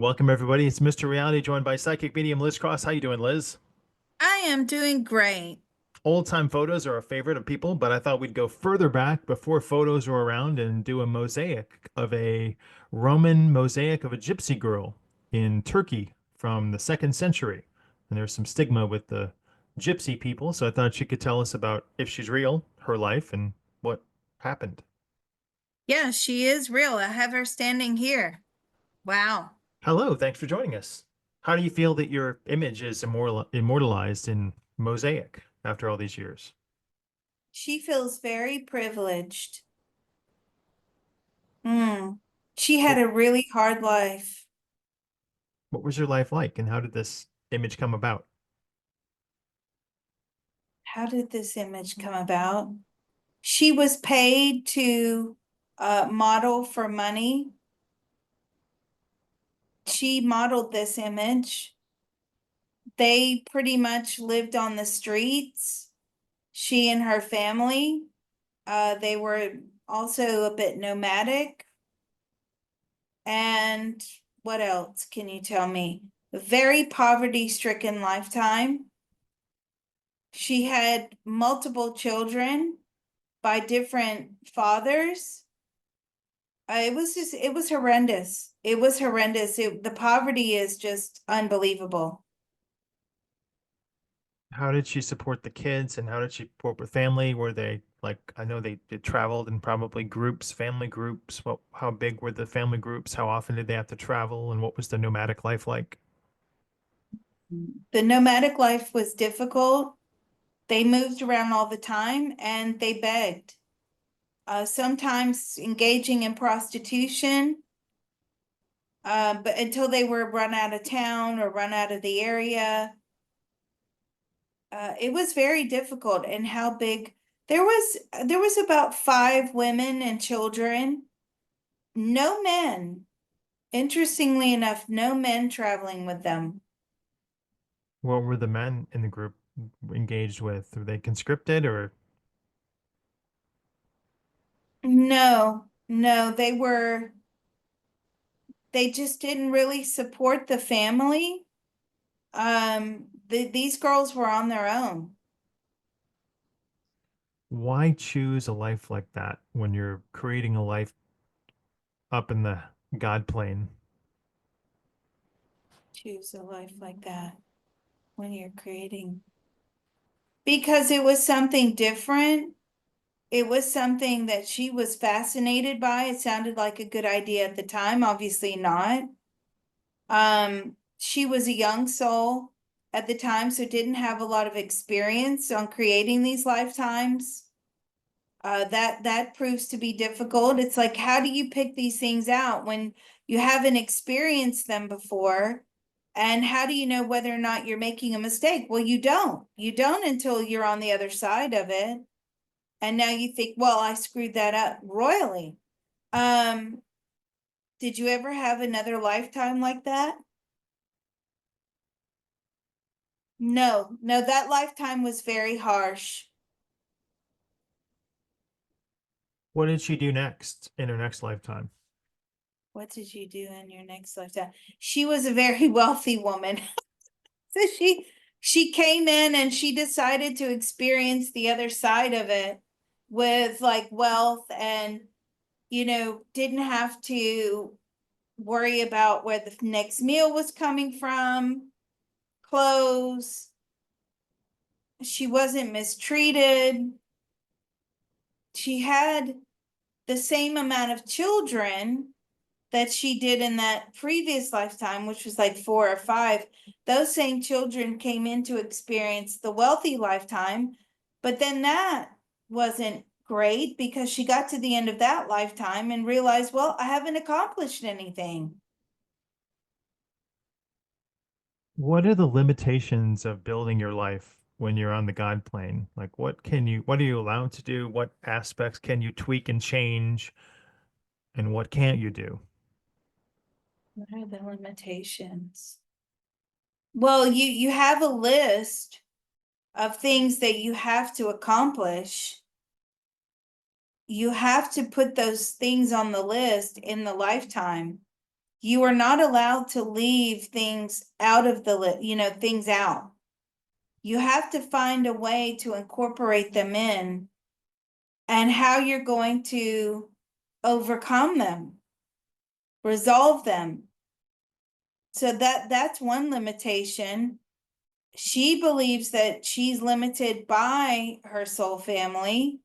Welcome everybody. It's Mr. Reality, joined by psychic medium Liz Cross. How you doing, Liz? I am doing great. Old time photos are a favorite of people, but I thought we'd go further back before photos were around and do a mosaic of a Roman mosaic of a gypsy girl in Turkey from the second century. And there's some stigma with the gypsy people, so I thought she could tell us about if she's real, her life, and what happened. Yeah, she is real. I have her standing here. Wow. Hello, thanks for joining us. How do you feel that your image is immortalized in mosaic after all these years? She feels very privileged. Mm. She had What, a really hard life. what was your life like, and how did this image come about? How did this image come about? She was paid to model for money. She modeled this image. They pretty much lived on the streets, she and her family. They were also a bit nomadic. And what else can you tell me? A very poverty-stricken lifetime. She had multiple children by different fathers. It was horrendous. It was horrendous. The poverty is just unbelievable. How did she support the kids, and how did she support her family? Were they like, I know they traveled in probably groups, family groups. How big were the family groups? How often did they have to travel, and what was the nomadic life like? The nomadic life was difficult. They moved around all the time and they begged. Sometimes engaging in prostitution, but until they were run out of town or run out of the area. It was very difficult. And how big there was about 5 women and children, no men. Interestingly enough, no men traveling with them. What were the men in the group engaged with? Were they conscripted or No, no, they just didn't really support the family. These girls were on their own. why choose a life like that when you're creating a life up in the God plane? Choose a life like that when you're creating. Because it was something different. It was something that she was fascinated by. It sounded like a good idea at the time, obviously not. She was a young soul at the time, so didn't have a lot of experience on creating these lifetimes. That proves to be difficult. It's like, how do you pick these things out when you haven't experienced them before? And how do you know whether or not you're making a mistake? Well, you don't. You don't until you're on the other side of it. And now you think, well, I screwed that up royally. Um, did you ever have another lifetime like that? No, no, that lifetime was very harsh. What did she do next in her next lifetime? What did you do in your next lifetime? She was a very wealthy woman. So she came in and she decided to experience the other side of it with like wealth and didn't have to worry about where the next meal was coming from, clothes. She wasn't mistreated. She had the same amount of children that she did in that previous lifetime, which was like 4 or 5. Those same children came in to experience the wealthy lifetime, but then that wasn't great because she got to the end of that lifetime and realized, well, I haven't accomplished anything. What are the limitations of building your life when you're on the God plane? Like, what are you allowed to do? What aspects can you tweak and change? And what can't you do? What are the limitations? Well, you have a list of things that you have to accomplish. You have to put those things on the list in the lifetime. You are not allowed to leave things out of the things out. You have to find a way to incorporate them in, and how you're going to overcome them, resolve them. So that's one limitation. She believes that she's limited by her soul family,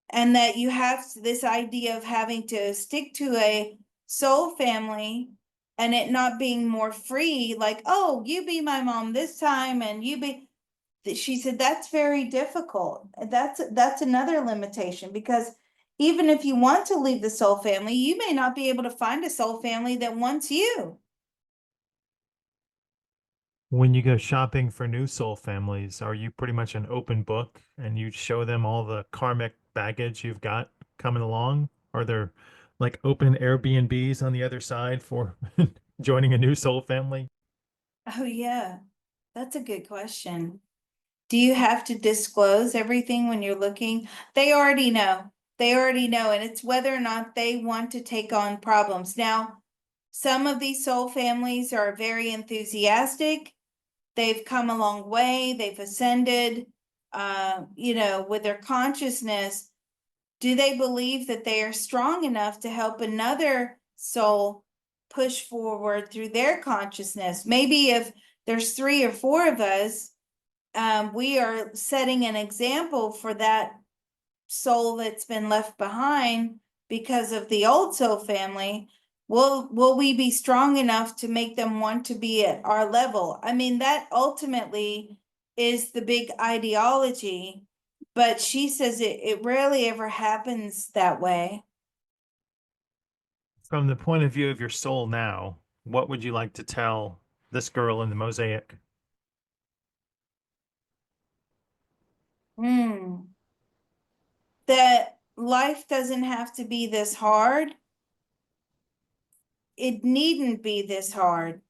and that you have this idea of having to stick to a soul family and it not being more free, like, oh, you be my mom this time and you be. She said that's very difficult. That's another limitation, because even if you want to leave the soul family, you may not be able to find a soul family that wants you. When you go shopping for new soul families, are you pretty much an open book and you show them all the karmic baggage you've got coming along? Are there like open Airbnbs on the other side for joining a new soul family? Oh yeah, that's a good question. Do you have to disclose everything when you're looking? They already know. They already know, and it's whether or not they want to take on problems. Now, some of these soul families are very enthusiastic. They've come a long way. They've ascended, with their consciousness. Do they believe that they are strong enough to help another soul push forward through their consciousness? Maybe if there's 3 or 4 of us, we are setting an example for that soul that's been left behind because of the old soul family. Will we be strong enough to make them want to be at our level? I mean, that ultimately is the big ideology, but she says it rarely ever happens that way. From the point of view of your soul now, what would you like to tell this girl in the mosaic? Hmm. That life doesn't have to be this hard. It needn't be this hard.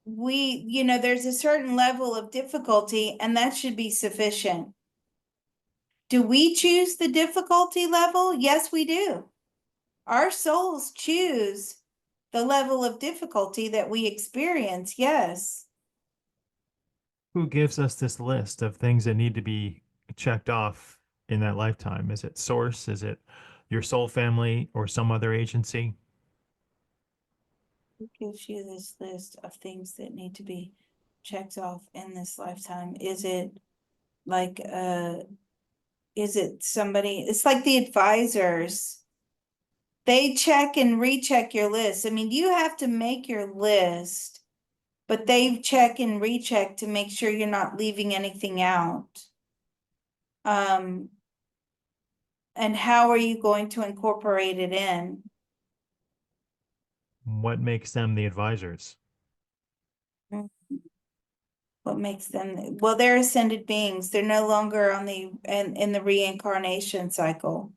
There's a certain level of difficulty, and that should be sufficient. Do we choose the difficulty level? Yes, we do. Our souls choose the level of difficulty that we experience. Yes. Who gives us this list of things that need to be checked off in that lifetime? Is it Source? Is it your soul family or some other agency? Who gives you this list of things that need to be checked off in this lifetime? Like, is it somebody? It's like the advisors. They check and recheck your list. I mean, you have to make your list, but they check and recheck to make sure you're not leaving anything out. And how are you going to incorporate it in? What makes them the advisors? What makes them, well, they're ascended beings. They're no longer on in the reincarnation cycle.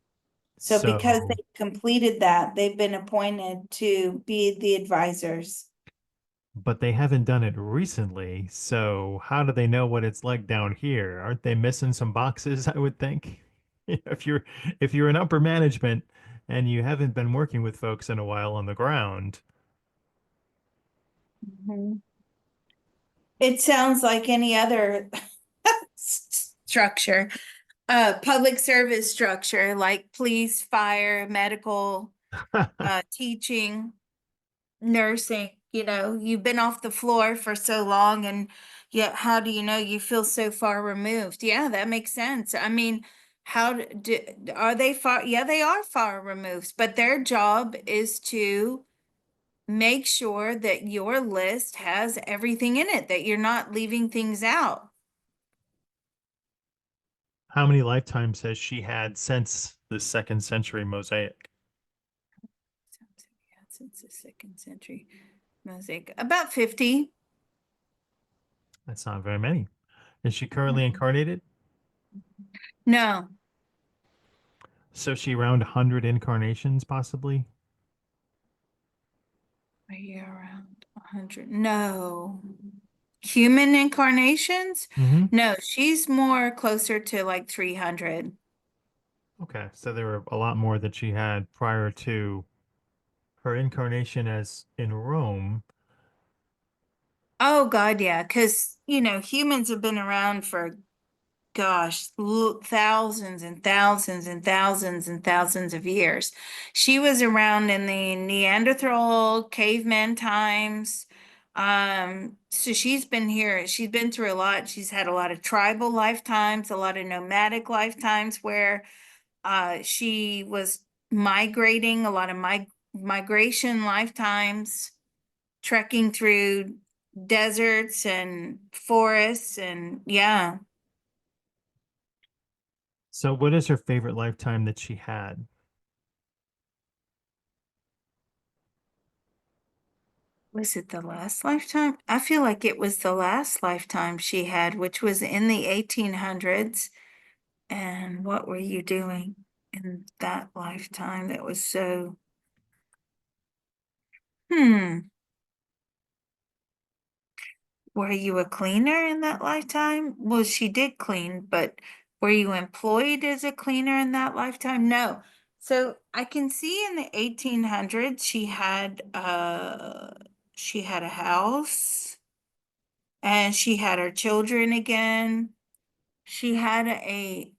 So because So, they completed that, they've been appointed to be the advisors. but they haven't done it recently. So, how do they know what it's like down here? Aren't they missing some boxes, I would think? If you're in upper management and you haven't been working with folks in a while on the ground, Mhm. It sounds like any other structure, public service structure, like police, fire, medical, teaching, nursing. You've been off the floor for so long, and yet how do you know you feel so far removed? Yeah, that makes sense. I mean, are they far? Yeah, they are far removed, but their job is to make sure that your list has everything in it, that you're not leaving things out. how many lifetimes has she had since the second century mosaic? Since the second century mosaic, about 50. That's not very many. Is she currently incarnated? No, So she around 100 incarnations, possibly? a year around 100. No. Human incarnations? Mm-hmm. No, she's more closer to like 300. Okay, so there were a lot more that she had prior to her incarnation as in Rome. Oh God, yeah, because humans have been around for gosh, thousands and thousands and thousands and thousands of years. She was around in the Neanderthal caveman times. So she's been here. She's been through a lot. She's had a lot of tribal lifetimes, a lot of nomadic lifetimes where she was migrating, a lot of migration lifetimes, trekking through deserts and forests and yeah. So, what is her favorite lifetime that she had? Was it the last lifetime? I feel like it was the last lifetime she had, which was in the 1800s. And what were you doing in that lifetime that was so, hmm, were you a cleaner in that lifetime? Well, she did clean, but were you employed as a cleaner in that lifetime? No. So I can see in the 1800s she had a house and she had her children again. She had a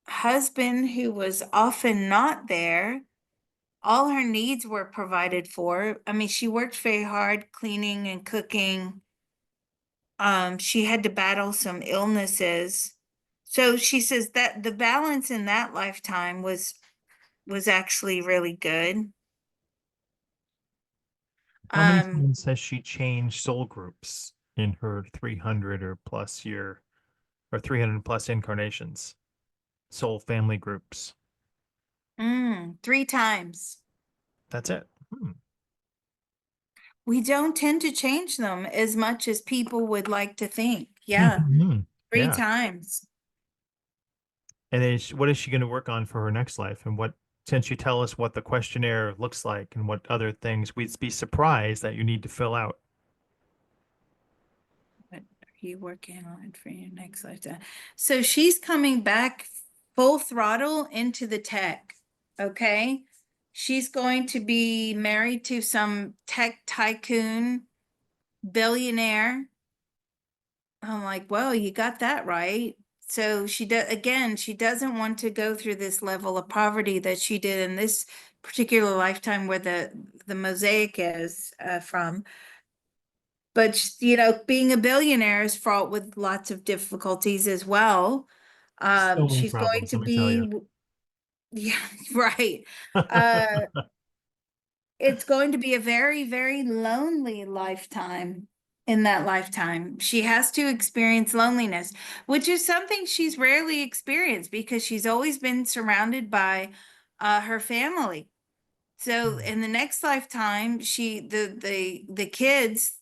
husband who was often not there. All her needs were provided for. I mean, she worked very hard cleaning and cooking. She had to battle some illnesses. So she says that the balance in that lifetime was actually really good. How many Um, times has she changed soul groups in her 300 or plus year or 300 plus incarnations? Soul family groups. 3 times. That's it. Hmm. We don't tend to change them as much as people would like to think. Yeah, three Yeah. times. And then what is she going to work on for her next life? And what, since you tell us what the questionnaire looks like and what other things, we'd be surprised that you need to fill out. What are you working on for your next lifetime? So she's coming back full throttle into the tech. Okay. She's going to be married to some tech tycoon billionaire. I'm like, well, you got that right. So she does again, she doesn't want to go through this level of poverty that she did in this particular lifetime where the mosaic is from. But being a billionaire is fraught with lots of difficulties as well. So many She's going problems, to let me tell you. be, yeah, right. Uh, it's going to be a very, very lonely lifetime in that lifetime. She has to experience loneliness, which is something she's rarely experienced because she's always been surrounded by her family. So Hmm. in the next lifetime, the kids,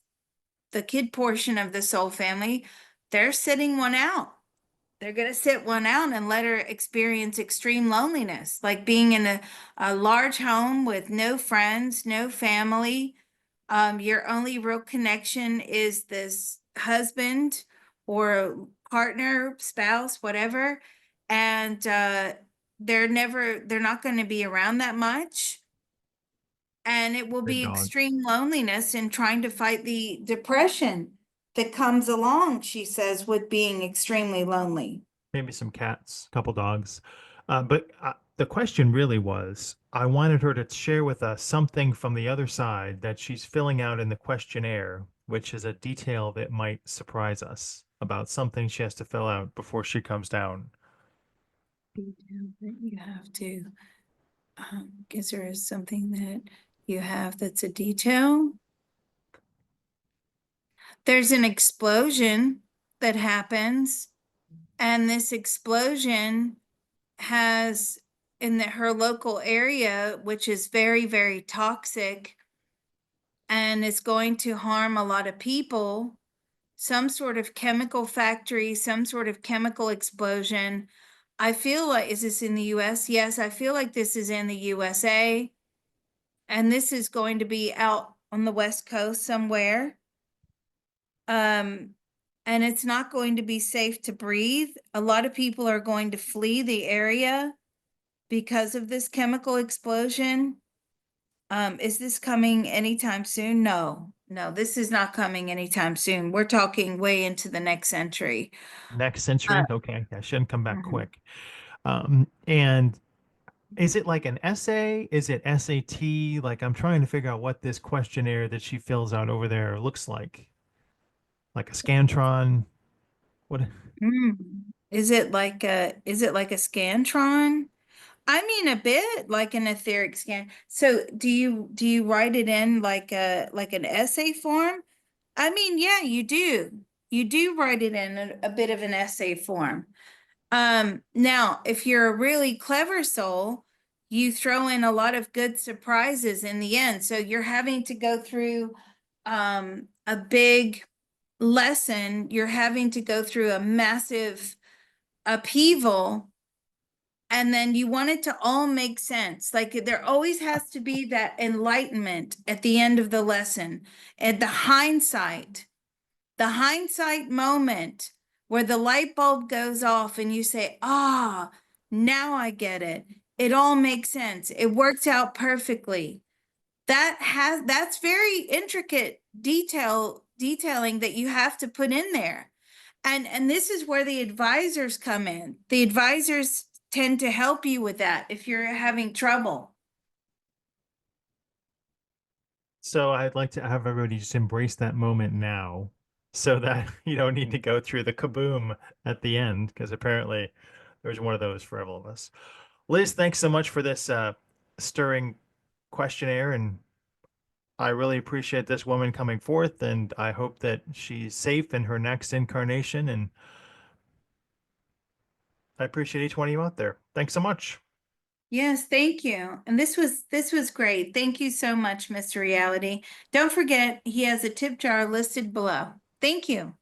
the kid portion of the soul family, they're sitting one out. They're going to sit one out and let her experience extreme loneliness, like being in a large home with no friends, no family. Your only real connection is this husband or partner, spouse, whatever. And they're not going to be around that much. And it will Good be dog. extreme loneliness in trying to fight the depression that comes along, she says, with being extremely lonely. Maybe some cats, a couple dogs. But the question really was, I wanted her to share with us something from the other side that she's filling out in the questionnaire, which is a detail that might surprise us about something she has to fill out before she comes down. Detail that you have to, is there something that you have that's a detail? There's an explosion that happens, and this explosion has her local area, which is very, very toxic and is going to harm a lot of people, some sort of chemical factory, some sort of chemical explosion. I feel like, is this in the US? Yes, I feel like this is in the USA. And this is going to be out on the West Coast somewhere. Um, and it's not going to be safe to breathe. A lot of people are going to flee the area because of this chemical explosion. Is this coming anytime soon? No, no, this is not coming anytime soon. We're talking way into the next century. Next Uh, century? Okay, I shouldn't come back mhm. quick. And is it like an essay? Is it SAT? Like I'm trying to figure out what this questionnaire that she fills out over there looks like. Like a Scantron? What? Is it like a Scantron? I mean a bit like an etheric scan. So do you write it in like an essay form? I mean, yeah, you do. You do write it in a bit of an essay form. Now, if you're a really clever soul, you throw in a lot of good surprises in the end. So you're having to go through a big lesson. You're having to go through a massive upheaval, and then you want it to all make sense. Like there always has to be that enlightenment at the end of the lesson, and the hindsight moment where the light bulb goes off and you say, ah, now I get it. It all makes sense. It worked out perfectly. That's very intricate detailing that you have to put in there. And this is where the advisors come in. The advisors tend to help you with that if you're having trouble. So I'd like to have everybody just embrace that moment now so that you don't need to go through the kaboom at the end, because apparently there's one of those for all of us. Liz, thanks so much for this stirring questionnaire, and I really appreciate this woman coming forth, and I hope that she's safe in her next incarnation, and I appreciate each one of you out there. Thanks so much. Yes, thank you. And this was great. Thank you so much, Mr. Reality. Don't forget, he has a tip jar listed below. Thank you.